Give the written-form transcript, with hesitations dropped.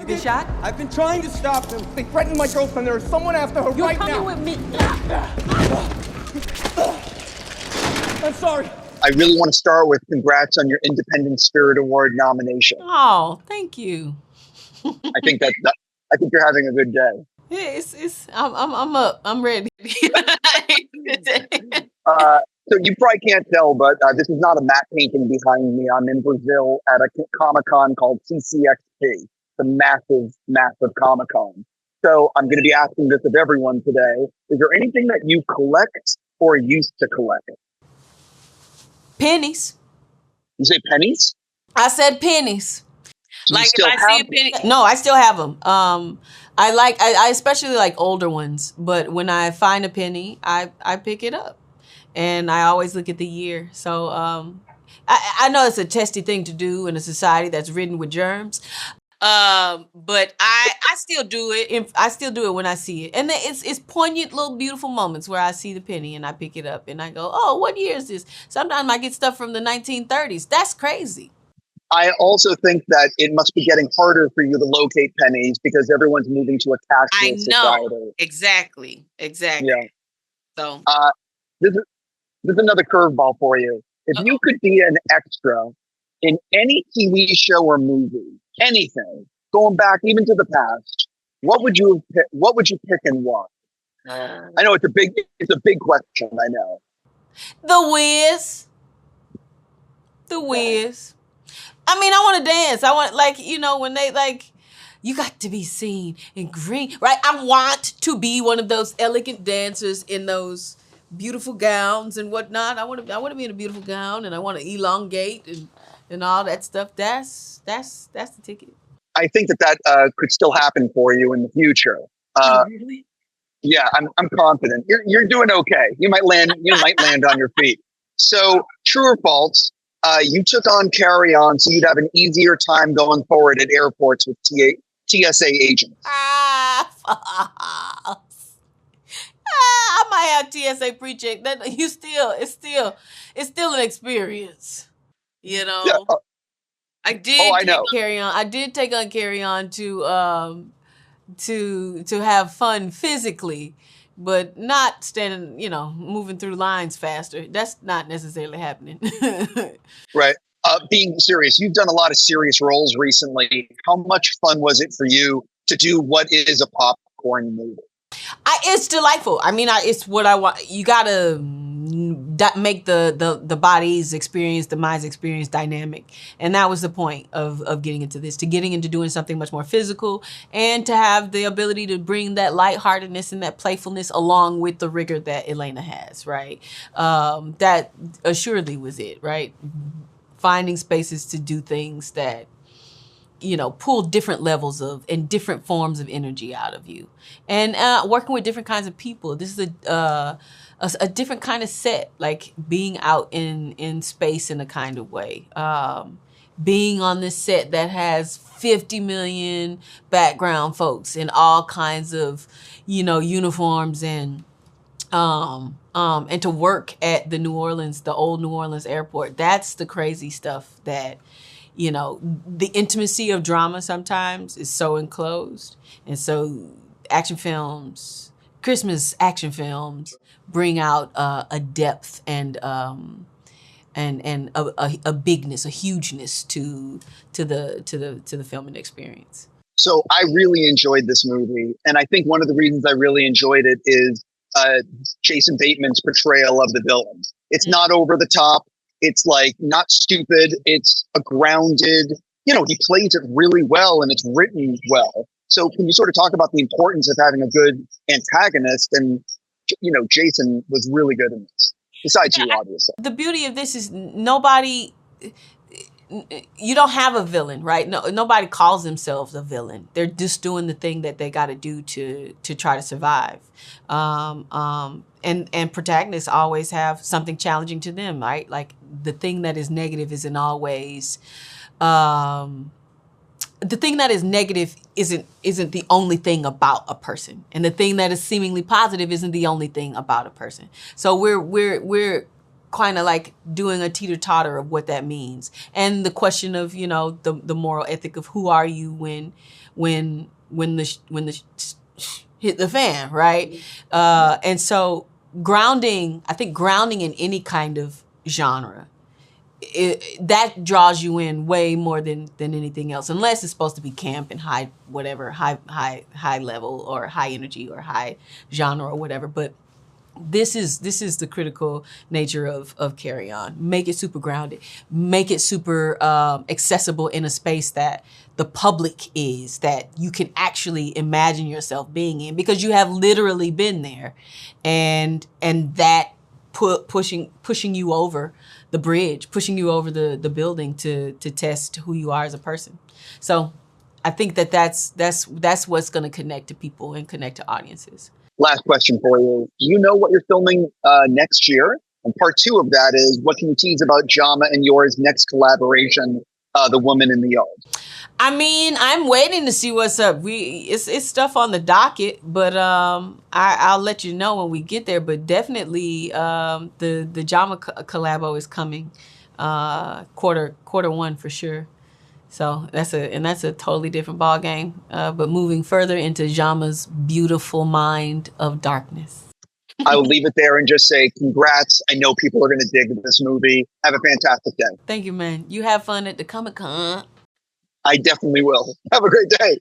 You get shot? I've been trying to stop them. They threatened my girlfriend. There is someone after her right now. You're coming with me. I'm sorry. I really want to start with congrats on your Independent Spirit Award nomination. Oh, thank you. I think I think you're having a good day. Yeah, I'm up. I'm ready. So you probably can't tell, but this is not a matte painting behind me. I'm in Brazil at a Comic-Con called CCXP, the massive, massive Comic-Con. So I'm going to be asking this of everyone today. Is there anything that you collect or used to collect? Pennies. You say pennies? I said pennies. Do you still if I see a penny. No, I still have them. I especially like older ones, but when I find a penny, I pick it up. And I always look at the year. So I know it's a testy thing to do in a society that's ridden with germs. But I still do it. I still do it when I see it. And it's poignant little beautiful moments where I see the penny and I pick it up and I go, oh, what year is this? Sometimes I get stuff from the 1930s. That's crazy. I also think that it must be getting harder for you to locate pennies because everyone's moving to a cashless society. Exactly. Yeah. So This is another curveball for you. If you could be an extra in any TV show or movie, anything, going back even to the past, what would you pick and why? I know it's a big question, I know. The Wiz. I mean, I want to dance. I want, when they, you got to be seen in green, right? I want to be one of those elegant dancers in those beautiful gowns and whatnot. I want to be in a beautiful gown, and I want to elongate and all that stuff. That's the ticket. I think that could still happen for you in the future. Really? Yeah, I'm confident. You're doing okay. You might land on your feet. So, true or false? You took on Carry On so you'd have an easier time going forward at airports with TSA agents. I might have TSA pre-check. It's still an experience. You know. Yeah. I did. I know. Carry On. I did take on Carry On to have fun physically, but not standing, moving through lines faster. That's not necessarily happening. Right. Being serious, you've done a lot of serious roles recently. How much fun was it for you to do what is a popcorn movie? It's delightful. I mean, it's what I want. You gotta make the body's experience, the mind's experience dynamic, and that was the point of getting into this, to getting into doing something much more physical, and to have the ability to bring that lightheartedness and that playfulness along with the rigor that Elena has. Right. That assuredly was it. Right. Finding spaces to do things that, pull different levels of and different forms of energy out of you, and working with different kinds of people. This is a different kind of set, like being out in space in a kind of way. Being on this set that has 50 million background folks in all kinds of, uniforms and to work at the old New Orleans airport. That's the crazy stuff that, the intimacy of drama sometimes is so enclosed. And so Christmas action films bring out a depth and a bigness, a hugeness to the filming experience. So I really enjoyed this movie. And I think one of the reasons I really enjoyed it is Jason Bateman's portrayal of the villain. It's not over the top. It's not stupid. It's a grounded, he plays it really well and it's written well. So can you sort of talk about the importance of having a good antagonist? And, Jason was really good in this, besides you, obviously. The beauty of this is you don't have a villain, right? No, nobody calls themselves a villain. They're just doing the thing that they got to do to try to survive. And protagonists always have something challenging to them, right? Like the thing that is negative isn't always, the thing that is negative isn't the only thing about a person, and the thing that is seemingly positive isn't the only thing about a person. So we're kind of like doing a teeter-totter of what that means, and the question of the moral ethic of who are you when hit the fan, right? And so grounding in any kind of genre, that draws you in way more than anything else, unless it's supposed to be camp and high level or high energy or high genre or whatever. But this is the critical nature of Carry On. Make it super grounded. Make it super accessible in a space that the public is, that you can actually imagine yourself being in, because you have literally been there, and that pushing you over the bridge, pushing you over the building to test who you are as a person. So I think that's what's going to connect to people and connect to audiences. Last question for you. Do you know what you're filming next year? And part 2 of that is, what can you tease about Jaume and yours next collaboration, The Woman in the Yard? I mean, I'm waiting to see what's up. It's stuff on the docket, but I'll let you know when we get there. But definitely, the Jaume collabo is coming, quarter 1 for sure. So that's a totally different ball game. But moving further into Jaume's beautiful mind of darkness. I will leave it there and just say congrats. I know people are going to dig this movie. Have a fantastic day. Thank you, man. You have fun at the Comic-Con. I definitely will. Have a great day.